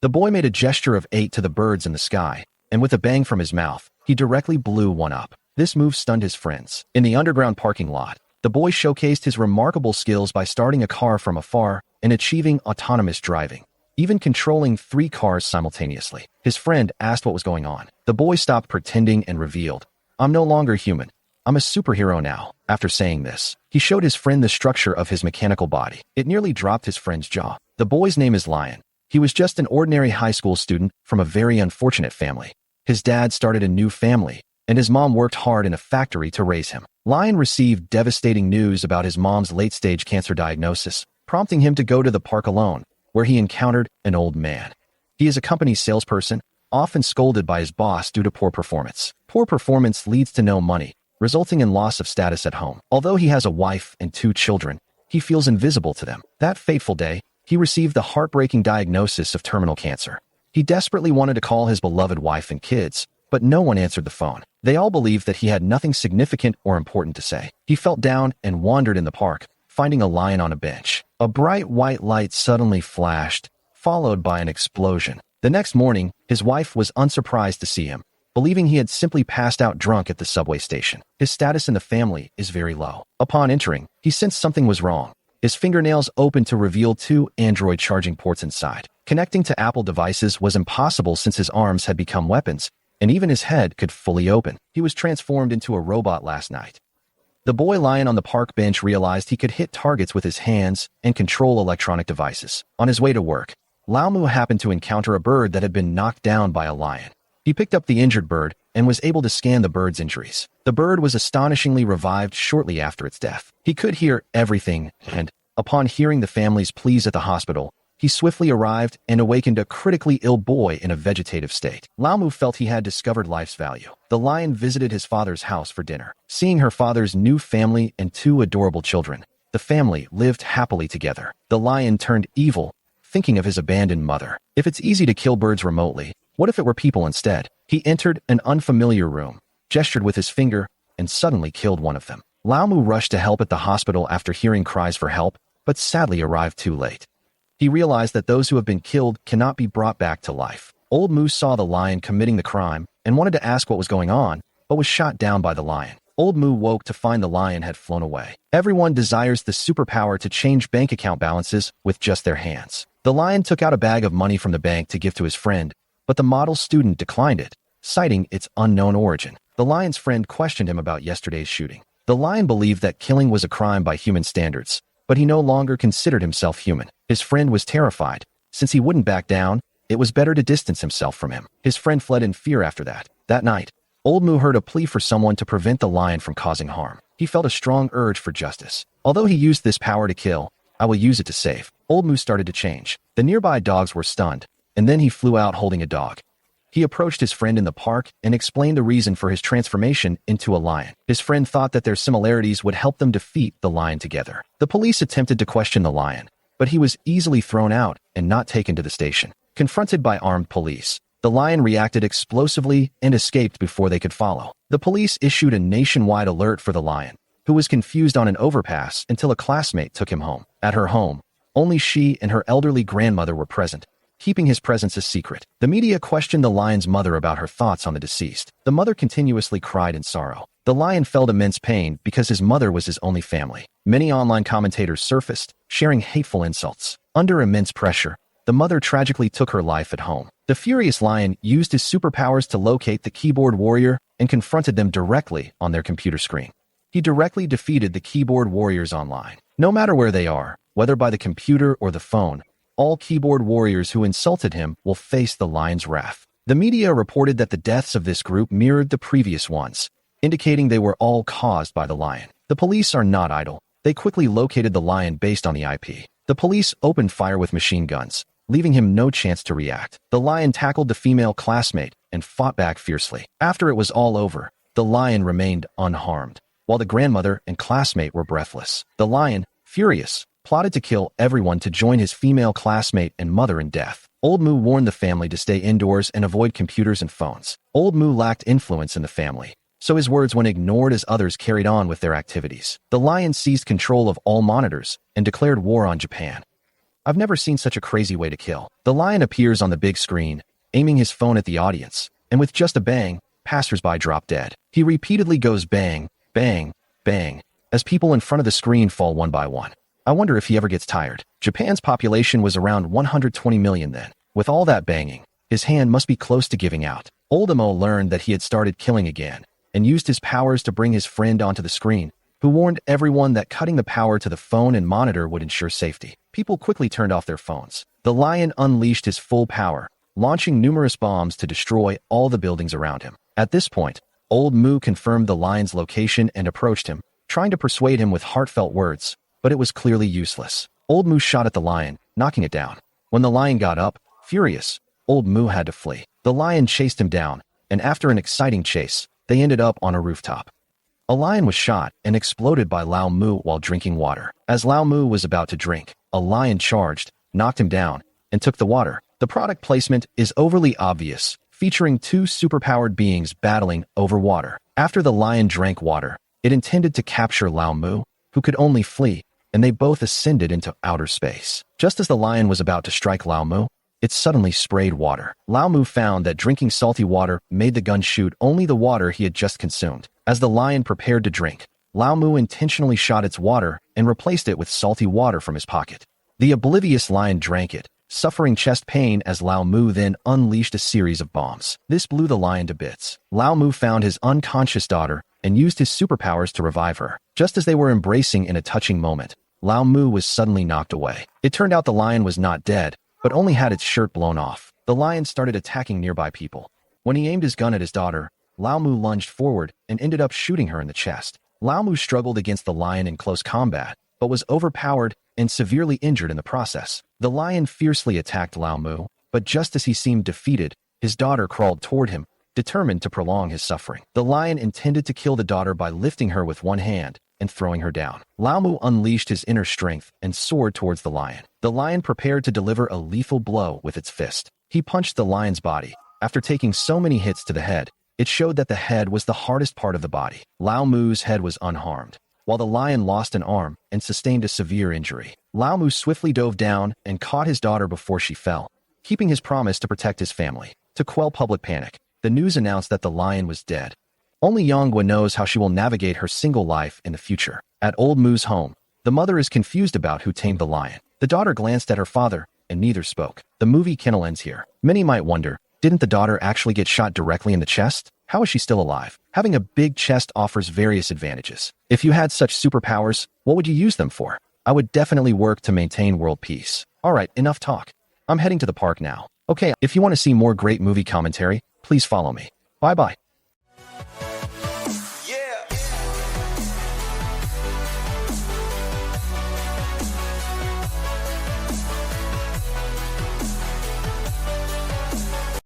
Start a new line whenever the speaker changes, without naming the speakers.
The boy made a gesture of 8 to the birds in the sky, and with a bang from his mouth, he directly blew one up. This move stunned his friends. In the underground parking lot, the boy showcased his remarkable skills by starting a car from afar and achieving autonomous driving, even controlling 3 cars simultaneously. His friend asked what was going on. The boy stopped pretending and revealed, "I'm no longer human. I'm a superhero now." After saying this, he showed his friend the structure of his mechanical body. It nearly dropped his friend's jaw. The boy's name is Lion. He was just an ordinary high school student from a very unfortunate family. His dad started a new family, and his mom worked hard in a factory to raise him. Lion received devastating news about his mom's late-stage cancer diagnosis, prompting him to go to the park alone, where he encountered an old man. He is a company salesperson, often scolded by his boss due to poor performance. Poor performance leads to no money, resulting in loss of status at home. Although he has a wife and 2 children, he feels invisible to them. That fateful day, he received the heartbreaking diagnosis of terminal cancer. He desperately wanted to call his beloved wife and kids, but no one answered the phone. They all believed that he had nothing significant or important to say. He felt down and wandered in the park, finding a lion on a bench. A bright white light suddenly flashed, followed by an explosion. The next morning, his wife was unsurprised to see him, believing he had simply passed out drunk at the subway station. His status in the family is very low. Upon entering, he sensed something was wrong. His fingernails opened to reveal 2 Android charging ports inside. Connecting to Apple devices was impossible since his arms had become weapons, and even his head could fully open. He was transformed into a robot last night. The boy lying on the park bench realized he could hit targets with his hands and control electronic devices. On his way to work, Laomu happened to encounter a bird that had been knocked down by a lion. He picked up the injured bird and was able to scan the bird's injuries. The bird was astonishingly revived shortly after its death. He could hear everything, and, upon hearing the family's pleas at the hospital, he swiftly arrived and awakened a critically ill boy in a vegetative state. Laomu felt he had discovered life's value. The lion visited his father's house for dinner. Seeing her father's new family and 2 adorable children, the family lived happily together. The lion turned evil, thinking of his abandoned mother. If it's easy to kill birds remotely, what if it were people instead? He entered an unfamiliar room, gestured with his finger, and suddenly killed one of them. Laomu rushed to help at the hospital after hearing cries for help, but sadly arrived too late. He realized that those who have been killed cannot be brought back to life. Old Moo saw the lion committing the crime and wanted to ask what was going on, but was shot down by the lion. Old Moo woke to find the lion had flown away. Everyone desires the superpower to change bank account balances with just their hands. The lion took out a bag of money from the bank to give to his friend, but the model student declined it, citing its unknown origin. The lion's friend questioned him about yesterday's shooting. The lion believed that killing was a crime by human standards, but he no longer considered himself human. His friend was terrified. Since he wouldn't back down, it was better to distance himself from him. His friend fled in fear after that. That night, Old Moo heard a plea for someone to prevent the lion from causing harm. He felt a strong urge for justice. Although he used this power to kill, I will use it to save. Old Moo started to change. The nearby dogs were stunned, and then he flew out holding a dog. He approached his friend in the park and explained the reason for his transformation into a lion. His friend thought that their similarities would help them defeat the lion together. The police attempted to question the lion, but he was easily thrown out and not taken to the station. Confronted by armed police, the lion reacted explosively and escaped before they could follow. The police issued a nationwide alert for the lion, who was confused on an overpass until a classmate took him home. At her home, only she and her elderly grandmother were present, keeping his presence a secret. The media questioned the lion's mother about her thoughts on the deceased. The mother continuously cried in sorrow. The lion felt immense pain because his mother was his only family. Many online commentators surfaced, sharing hateful insults. Under immense pressure, the mother tragically took her life at home. The furious lion used his superpowers to locate the keyboard warrior and confronted them directly on their computer screen. He directly defeated the keyboard warriors online. No matter where they are, whether by the computer or the phone, all keyboard warriors who insulted him will face the lion's wrath. The media reported that the deaths of this group mirrored the previous ones, indicating they were all caused by the lion. The police are not idle. They quickly located the lion based on the IP. The police opened fire with machine guns, leaving him no chance to react. The lion tackled the female classmate and fought back fiercely. After it was all over, the lion remained unharmed, while the grandmother and classmate were breathless. The lion, furious, plotted to kill everyone to join his female classmate and mother in death. Old Moo warned the family to stay indoors and avoid computers and phones. Old Moo lacked influence in the family, so his words went ignored as others carried on with their activities. The lion seized control of all monitors and declared war on Japan. I've never seen such a crazy way to kill. The lion appears on the big screen, aiming his phone at the audience, and with just a bang, passersby drop dead. He repeatedly goes bang, bang, bang, as people in front of the screen fall one by one. I wonder if he ever gets tired. Japan's population was around 120 million then. With all that banging, his hand must be close to giving out. Old Imo learned that he had started killing again, and used his powers to bring his friend onto the screen, who warned everyone that cutting the power to the phone and monitor would ensure safety. People quickly turned off their phones. The lion unleashed his full power, launching numerous bombs to destroy all the buildings around him. At this point, Old Mu confirmed the lion's location and approached him, trying to persuade him with heartfelt words, but it was clearly useless. Old Mu shot at the lion, knocking it down. When the lion got up, furious, Old Mu had to flee. The lion chased him down, and after an exciting chase, they ended up on a rooftop. A lion was shot and exploded by Lao Mu while drinking water. As Lao Mu was about to drink, a lion charged, knocked him down, and took the water. The product placement is overly obvious, featuring two superpowered beings battling over water. After the lion drank water, it intended to capture Lao Mu, who could only flee, and they both ascended into outer space. Just as the lion was about to strike Lao Mu, it suddenly sprayed water. Lao Mu found that drinking salty water made the gun shoot only the water he had just consumed. As the lion prepared to drink, Lao Mu intentionally shot its water and replaced it with salty water from his pocket. The oblivious lion drank it, suffering chest pain as Lao Mu then unleashed a series of bombs. This blew the lion to bits. Lao Mu found his unconscious daughter and used his superpowers to revive her. Just as they were embracing in a touching moment, Lao Mu was suddenly knocked away. It turned out the lion was not dead, but only had its shirt blown off. The lion started attacking nearby people. When he aimed his gun at his daughter, Lao Mu lunged forward and ended up shooting her in the chest. Lao Mu struggled against the lion in close combat, but was overpowered and severely injured in the process. The lion fiercely attacked Lao Mu, but just as he seemed defeated, his daughter crawled toward him, determined to prolong his suffering. The lion intended to kill the daughter by lifting her with one hand and throwing her down. Lao Mu unleashed his inner strength and soared towards the lion. The lion prepared to deliver a lethal blow with its fist. He punched the lion's body. After taking so many hits to the head, it showed that the head was the hardest part of the body. Lao Mu's head was unharmed, while the lion lost an arm and sustained a severe injury. Lao Mu swiftly dove down and caught his daughter before she fell, keeping his promise to protect his family. To quell public panic, the news announced that the lion was dead. Only Yonghua knows how she will navigate her single life in the future. At Old Mu's home, the mother is confused about who tamed the lion. The daughter glanced at her father, and neither spoke. The movie kennel ends here. Many might wonder, didn't the daughter actually get shot directly in the chest? How is she still alive? Having a big chest offers various advantages. If you had such superpowers, what would you use them for? I would definitely work to maintain world peace. Alright, enough talk. I'm heading to the park now. Okay, if you want to see more great movie commentary, please follow me. Bye-bye.